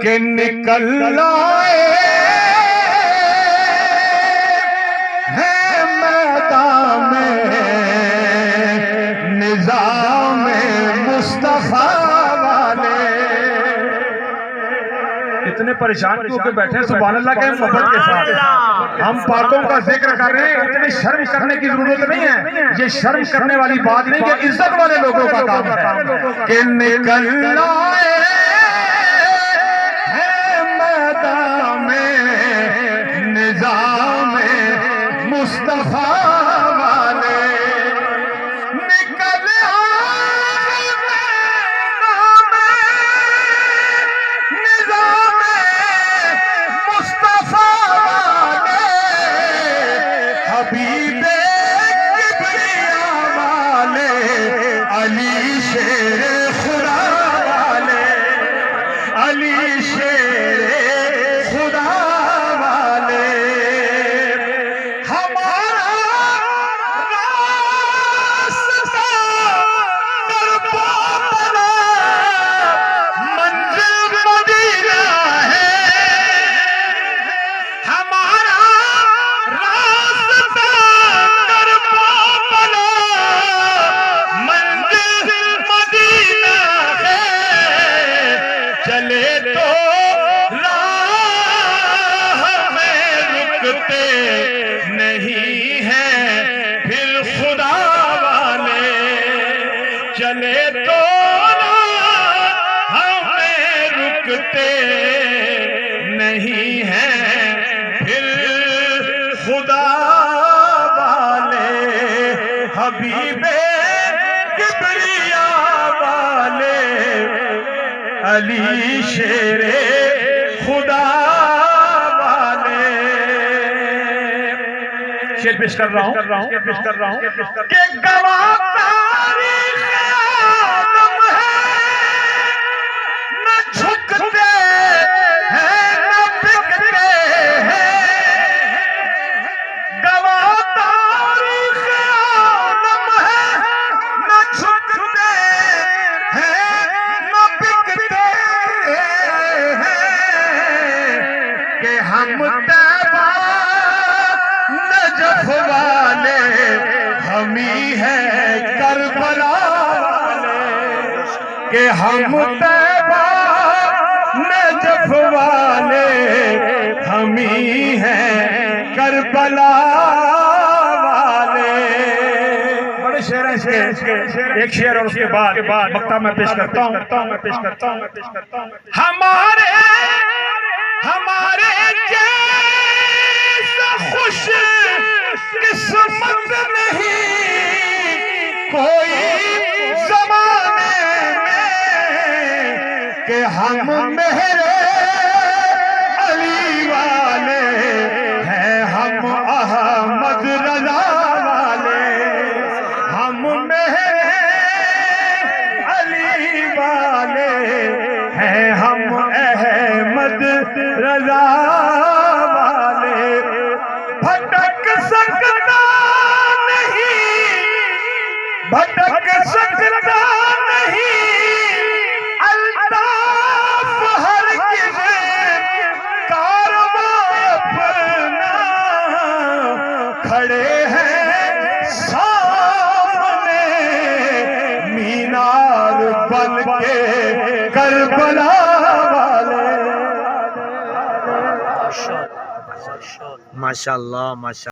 کہ نکل آئے ہیں میدان میں نظام مصطفیٰ والے. اتنے پریشان کیوں کہ بیٹھے سبحان اللہ کے محبت کے ساتھ ہم پاکوں کا ذکر کر رہے ہیں. اتنی شرم کرنے کی ضرورت نہیں ہے. یہ شرم کرنے والی بات نہیں کہ عزت والے لوگوں کا کام ہے. کہ نکل آئے ہیں میدان میں نظام مصطفیٰ والے. نکل آئے میدان میں نظام مصطفیٰ والے. حبیب کبریا والے علی شیر خدا والے. علی شیر خدا والے. ہمارا راستہ در پاپلا منزل مدینہ ہے. ہمارا راستہ در پاپلا منزل مدینہ ہے. چلے تو راہ میں رکتے نہیں ہیں پھر خدا والے. چلے تو راہ میں رکتے نہیں ہیں پھر خدا والے. حبیب کبریا والے علی شیر خدا والے. شعر پیش کر رہا ہوں کہ گواہ تاریخ آدم ہے نہ جھکتے ہیں نہ بکتے ہیں. گواہ تاریخ آدم ہے نہ جھکتے ہیں نہ بکتے ہیں. کہ ہم طیبہ نجف والے ہمیں ہیں کربلا والے. کہ ہم طیبہ نجف والے ہمیں ہیں کربلا والے. بڑے شعر ہیں اس کے. ایک شعر اور اس کے بعد مقطع میں پیش کرتا ہوں. ہمارے جیسا خوش قسمت نہیں کوئی زمانے میں. کہ ہم میرے علی والے ہیں ہم احمد رضا والے. ہم میرے علی والے ہیں ہم احمد رضا والے. بھٹک سکتا نہیں بھٹک سکتا نہیں الطاف ہرگز کارواں اپنا. کھڑے ہیں سامنے مینار بن کے کربلا والے. ماشاءاللہ ماشاءاللہ.